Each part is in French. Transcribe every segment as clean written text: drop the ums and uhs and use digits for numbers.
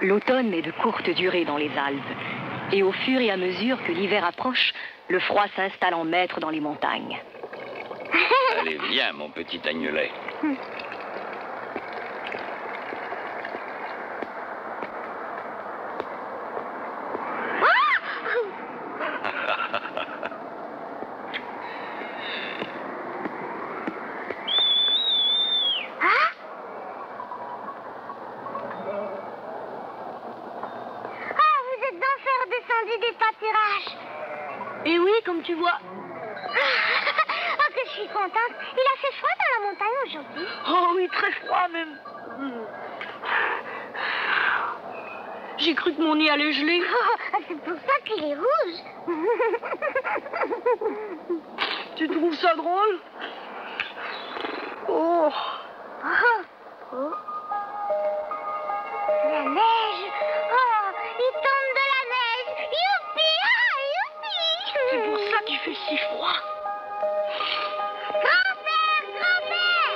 L'automne est de courte durée dans les Alpes. Et au fur et à mesure que l'hiver approche, le froid s'installe en maître dans les montagnes. Allez, viens, mon petit agnelet. Des pâturages. Et oui, comme tu vois. Oh, que je suis contente. Il a fait froid dans la montagne aujourd'hui. Oh oui, très froid même. J'ai cru que mon nez allait geler. Oh, c'est pour ça qu'il est rouge. Tu trouves ça drôle? Oh. Oh. Oh. La neige. Oh, il tombe de la neige. Youpi, ah, youpi. C'est pour ça qu'il fait si froid. Grand-père, grand-père.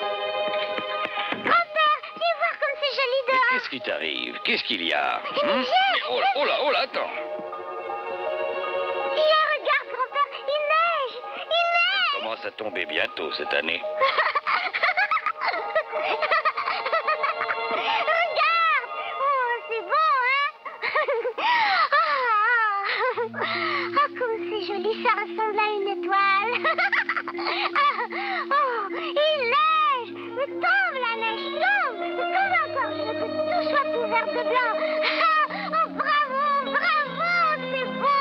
Grand-père, viens voir comme c'est joli dehors. Qu'est-ce qui t'arrive? Qu'est-ce qu'il y a? Il neige. Oh là, attends. Et regarde, grand-père, il neige. Il neige. Ça commence à tomber bientôt cette année. Regarde. Oh, c'est beau, hein. Oh, comme c'est joli, ça ressemble à une étoile. Oh, il neige. Mais tombe la neige, tombe. Tombe encore, je veux que tout soit couvert de blanc. Oh, bravo, bravo, c'est beau.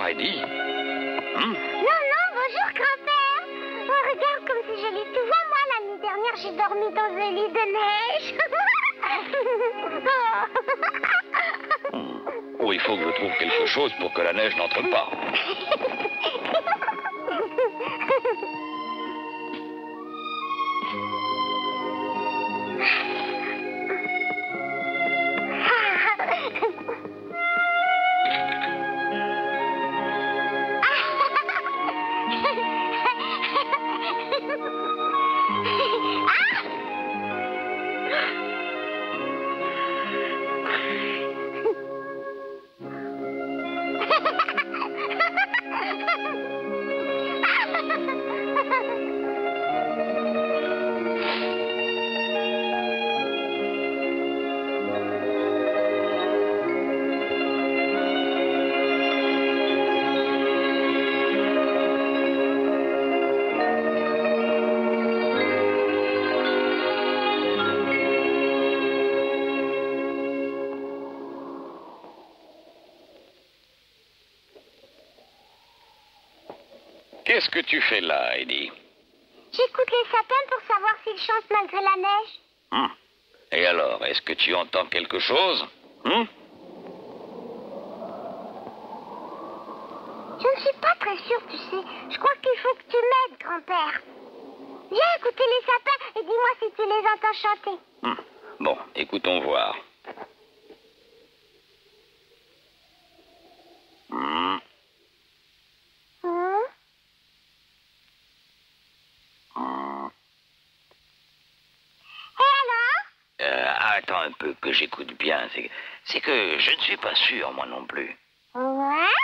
Heidi. Non, bonjour, grand-père. Oh, regarde comme c'est joli. Tu vois, moi, la nuit dernière, j'ai dormi dans un lit de neige. Oh, il faut que je trouve quelque chose pour que la neige n'entre pas. Qu'est-ce que tu fais là, Heidi? J'écoute les sapins pour savoir s'ils chantent malgré la neige. Et alors, est-ce que tu entends quelque chose? Je ne suis pas très sûre, tu sais. Je crois qu'il faut que tu m'aides, grand-père. Viens écouter les sapins et dis-moi si tu les entends chanter. Bon, écoutons voir. Attends un peu que j'écoute bien. C'est que je ne suis pas sûr, moi non plus. Ouais.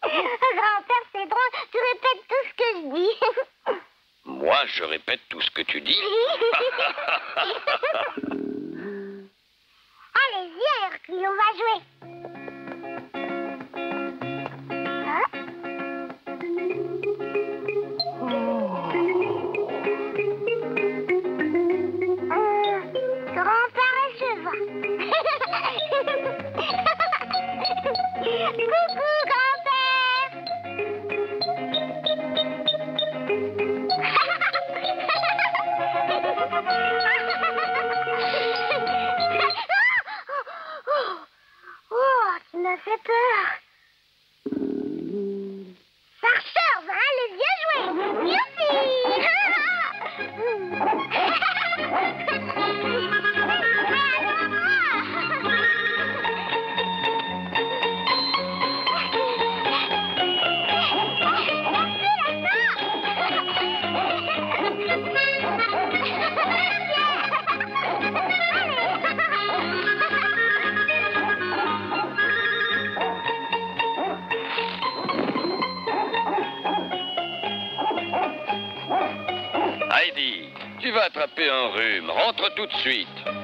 Grand-père, c'est drôle. Tu répètes tout ce que je dis. Moi, je répète tout ce que tu dis. Allez-y, Hercule, on va jouer. Hein? Grand-père et cheval. Coucou, grand-père. Oh, tu m'as fait peur. Farceur, allez, viens jouer. Youpi. Heidi, tu vas attraper un rhume. Rentre tout de suite. Mais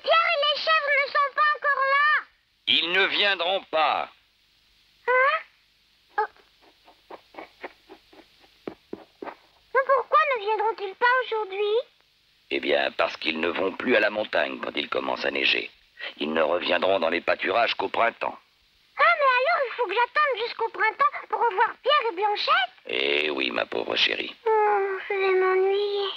Pierre et les chèvres ne sont pas encore là. Ils ne viendront pas. Hein? Oh. Mais pourquoi ne viendront-ils pas aujourd'hui? Eh bien, parce qu'ils ne vont plus à la montagne quand il commence à neiger. Ils ne reviendront dans les pâturages qu'au printemps. Ah, mais alors il faut que j'attende jusqu'au printemps pour revoir Pierre et Blanchette? Eh oui, ma pauvre chérie. Oh, je vais m'ennuyer.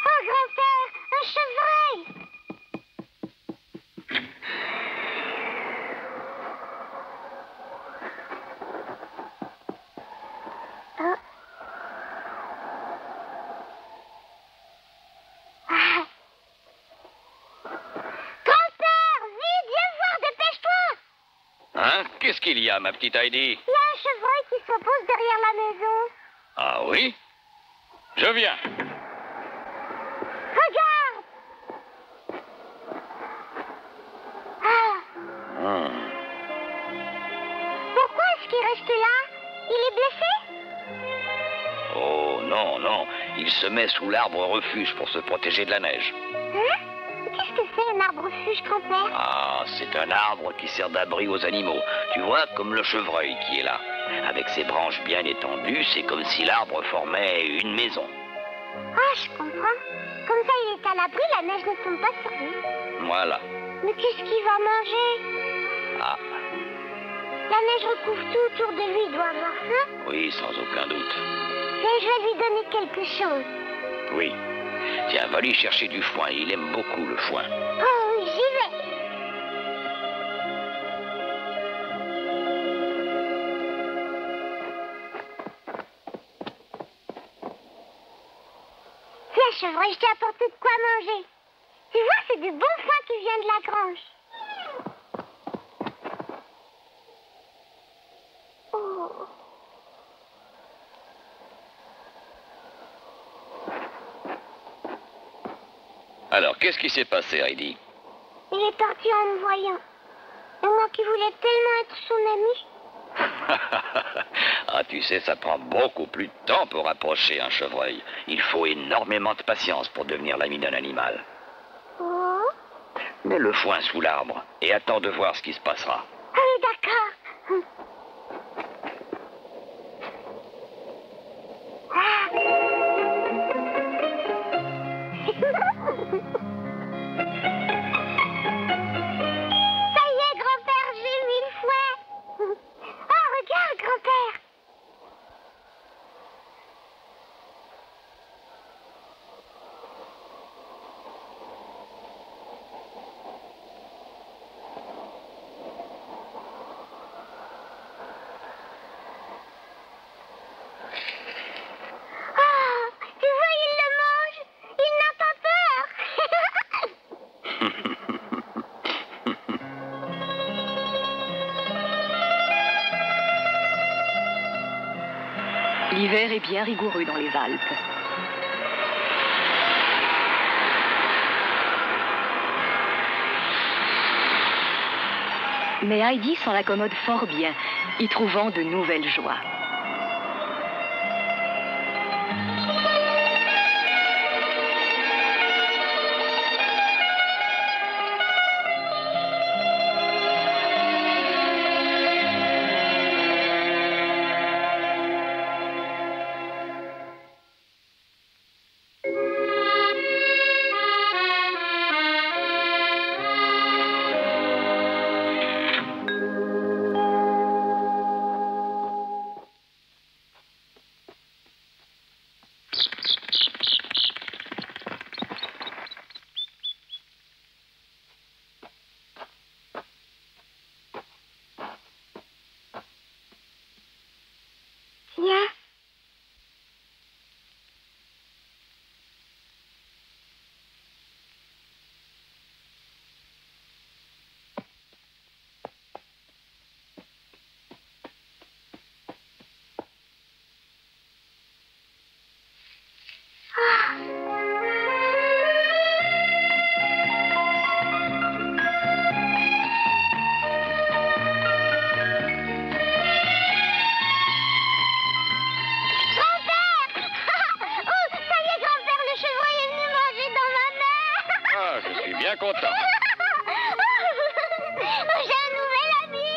Oh, grand-père, un chevreuil! Oh. Ah. Grand-père, vite, viens voir, dépêche-toi! Hein? Qu'est-ce qu'il y a, ma petite Heidi? Il y a un chevreuil qui se pose derrière la maison. Ah oui? Je viens. Regarde! Ah, pourquoi est-ce qu'il reste là? Il est blessé? Oh non, non. Il se met sous l'arbre refuge pour se protéger de la neige. Hein? Qu'est-ce que c'est un arbre refuge, grand-père? Ah, c'est un arbre qui sert d'abri aux animaux. Tu vois, comme le chevreuil qui est là. Avec ses branches bien étendues, c'est comme si l'arbre formait une maison. Ah, je comprends. Comme ça, il est à l'abri, la neige ne tombe pas sur lui. Voilà. Mais qu'est-ce qu'il va manger? Ah, La neige recouvre tout autour de lui, il doit avoir faim. oui, sans aucun doute. Et je vais lui donner quelque chose. Oui. Tiens, va lui chercher du foin. Il aime beaucoup le foin. Oh oui, j'y vais. Tiens, chevreuil, je t'ai apporté de quoi manger. Tu vois, c'est du bon foin qui vient de la grange. Oh. Alors, qu'est-ce qui s'est passé, Heidi? Il est parti en me voyant. Et moi qui voulais tellement être son ami. Ah, tu sais, ça prend beaucoup plus de temps pour approcher un chevreuil. Il faut énormément de patience pour devenir l'ami d'un animal. Oh. Mets le foin sous l'arbre et attends de voir ce qui se passera. Allez, d'accord. Ah. Ça y est, grand-père, j'ai mis le fouet. Oh, regarde, grand-père. L'hiver est bien rigoureux dans les Alpes. Mais Heidi s'en accommode fort bien, y trouvant de nouvelles joies. Viens. Bien content. J'ai un nouvel ami.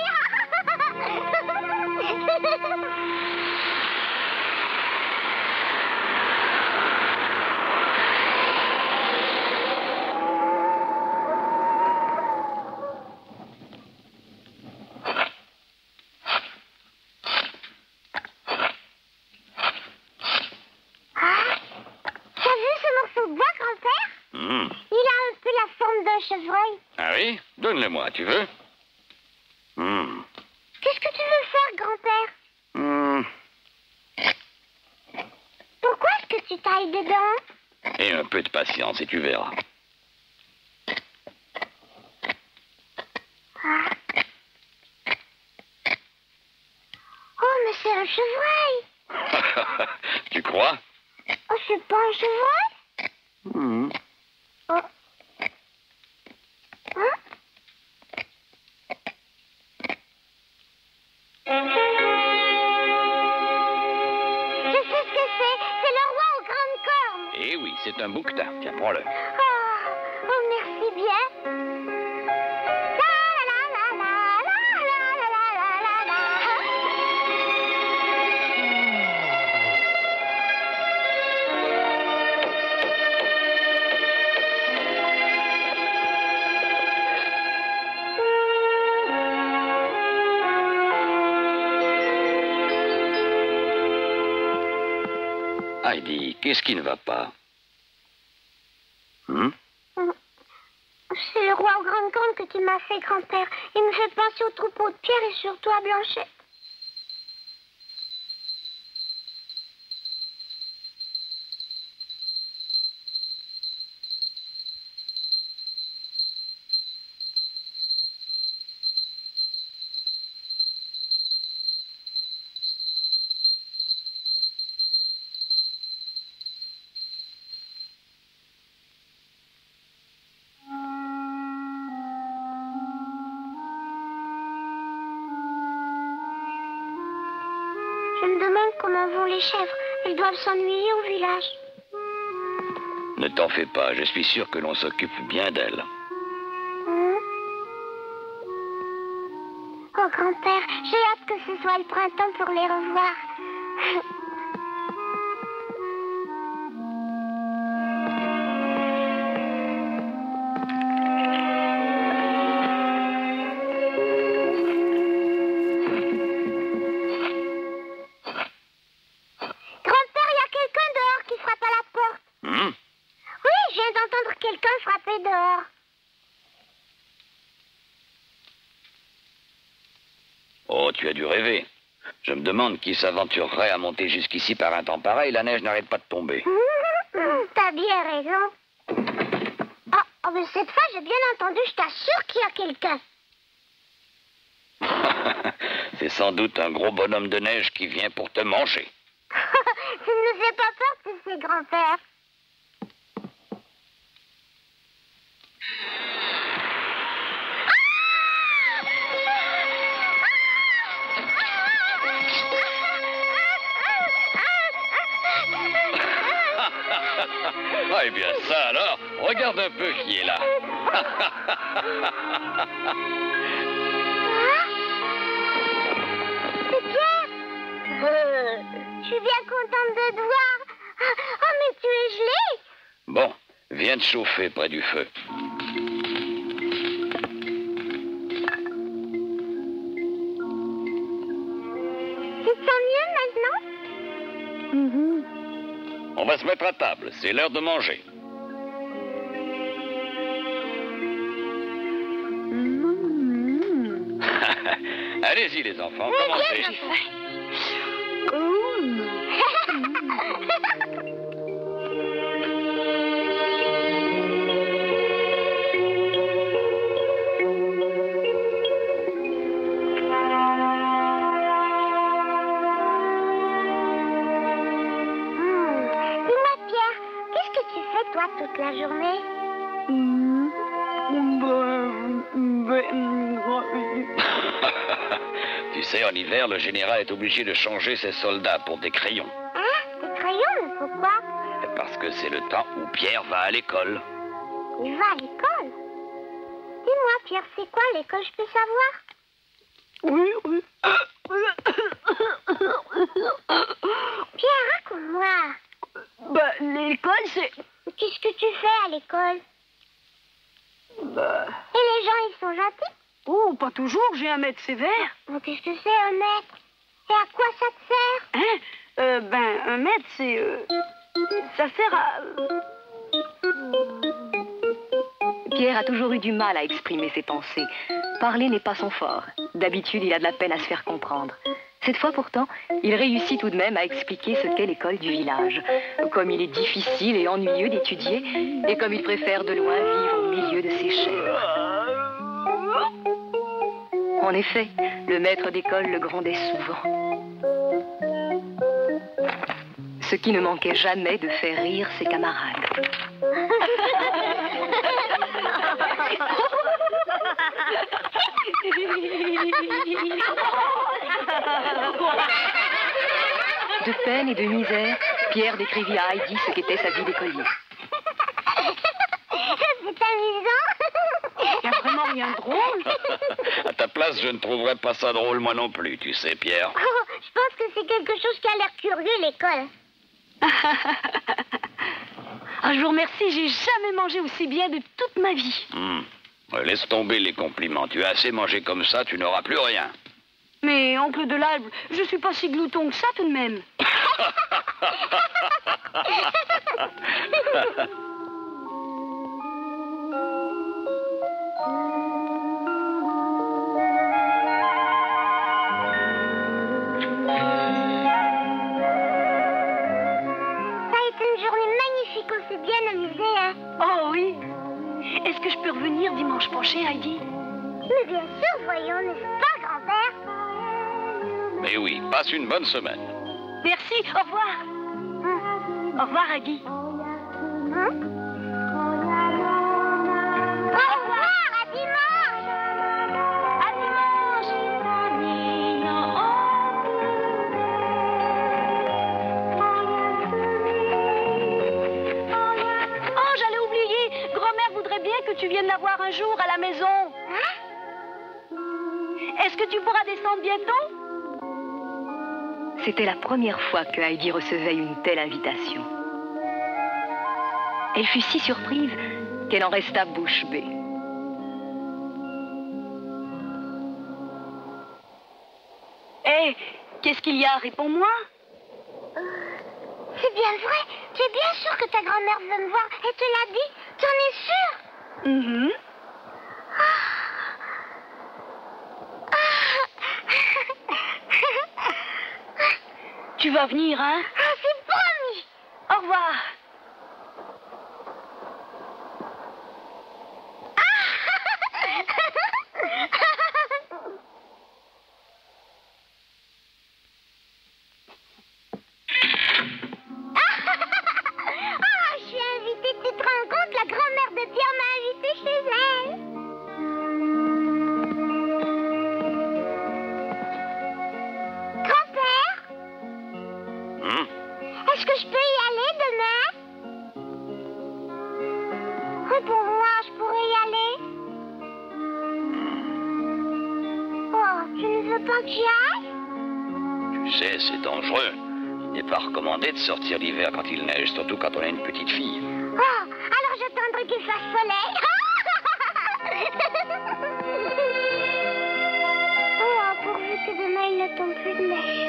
T'as vu ce morceau de bois, grand-père? Il a un peu la forme d'un chevreuil. Ah oui? Donne-le-moi, tu veux? Qu'est-ce que tu veux faire, grand-père? Pourquoi est-ce que tu tailles dedans? Et un peu de patience et tu verras. Ah. Oh, mais c'est un chevreuil. Tu crois? Oh, c'est pas un chevreuil? Oh. Hein? Je sais ce que c'est. C'est le roi aux grandes cornes. Eh oui, c'est un bouquetin. Tiens, prends-le. Oh, merci bien. La la la la la la la la la la. Heidi, qu'est-ce qui ne va pas? C'est le roi aux grandes cornes que tu m'as fait, grand-père. Il me fait penser au troupeau de Pierre et surtout à Blanchette. Je me demande comment vont les chèvres. Elles doivent s'ennuyer au village. Ne t'en fais pas, je suis sûr que l'on s'occupe bien d'elle. Oh, grand-père, j'ai hâte que ce soit le printemps pour les revoir. Grand-père, il y a quelqu'un dehors qui frappe à la porte. Oui, je viens d'entendre quelqu'un frapper dehors. Oh, tu as dû rêver. Je me demande qui s'aventurerait à monter jusqu'ici par un temps pareil. La neige n'arrête pas de tomber. T'as bien raison. Oh, Oh, mais cette fois, j'ai bien entendu, je t'assure qu'il y a quelqu'un. C'est sans doute un gros bonhomme de neige qui vient pour te manger. Ça ne me fait pas peur, tous ces grands-pères. Ah, eh bien ça alors, regarde un peu qui est là. C'est Pierre. Je suis bien contente de te voir. Oh, mais tu es gelé. Bon, viens te chauffer près du feu. Tu te sens mieux maintenant? On va se mettre à table, c'est l'heure de manger. Allez-y les enfants, commencez. Dis-moi, Pierre, qu'est-ce que tu fais, toi, toute la journée? Tu sais, en hiver, le général est obligé de changer ses soldats pour des crayons. Hein? Des crayons, mais pourquoi? Parce que c'est le temps où Pierre va à l'école. Il va à l'école? Dis-moi, Pierre, c'est quoi l'école, je peux savoir? Oui. Pierre, raconte-moi. Bah, l'école, c'est... Qu'est-ce que tu fais à l'école? Bah... Et les gens, ils sont gentils? Oh, pas toujours, j'ai un maître sévère. Mais qu'est-ce que c'est, un maître? Et à quoi ça te sert? Hein? Un maître, c'est... ça sert à... Pierre a toujours eu du mal à exprimer ses pensées. Parler n'est pas son fort. D'habitude, il a de la peine à se faire comprendre. Cette fois pourtant, il réussit tout de même à expliquer ce qu'est l'école du village. Comme il est difficile et ennuyeux d'étudier, et comme il préfère de loin vivre au milieu de ses chèvres. En effet, le maître d'école le grondait souvent. Ce qui ne manquait jamais de faire rire ses camarades. De peine et de misère, Pierre décrivit à Heidi ce qu'était sa vie d'écolier. C'est amusant. Il n'y a vraiment rien de drôle. À ta place, je ne trouverais pas ça drôle moi non plus, tu sais, Pierre. Oh, je pense que c'est quelque chose qui a l'air curieux, l'école. Ah, je vous remercie, j'ai jamais mangé aussi bien de toute ma vie. Laisse tomber les compliments. Tu as assez mangé comme ça, tu n'auras plus rien. Mais, oncle de l'Albe, je suis pas si glouton que ça tout de même. Ça a été une journée magnifique, on s'est bien amusé, hein. Oh oui. Est-ce que je peux revenir dimanche prochain, Heidi? Mais bien sûr, voyons, n'est-ce pas, grand-père? Mais oui, passe une bonne semaine. Merci, au revoir. Au revoir, Heidi. Hein? Au revoir, à dimanche! À dimanche. Oh, j'allais oublier. Grand-mère voudrait bien que tu viennes la voir un jour à la maison. Hein? Est-ce que tu pourras descendre bientôt? C'était la première fois que Heidi recevait une telle invitation. Elle fut si surprise qu'elle en resta bouche bée. Hé, qu'est-ce qu'il y a? Réponds-moi. C'est bien vrai. Tu es bien sûr que ta grand-mère veut me voir. Elle te l'a dit. Tu en es sûre? Mhm. Tu vas venir, hein? Ah, c'est promis. Au revoir. pas que j'y aille? Tu sais, c'est dangereux. Il n'est pas recommandé de sortir l'hiver quand il neige, surtout quand on a une petite fille. Oh, alors j'attendrai qu'il fasse soleil. Oh, pourvu que demain il ne tombe plus de neige.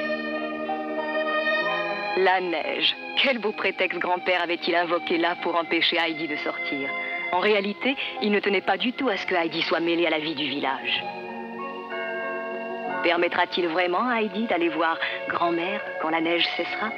La neige. Quel beau prétexte grand-père avait-il invoqué là pour empêcher Heidi de sortir. En réalité, il ne tenait pas du tout à ce que Heidi soit mêlée à la vie du village. Permettra-t-il vraiment à Heidi d'aller voir grand-mère quand la neige cessera?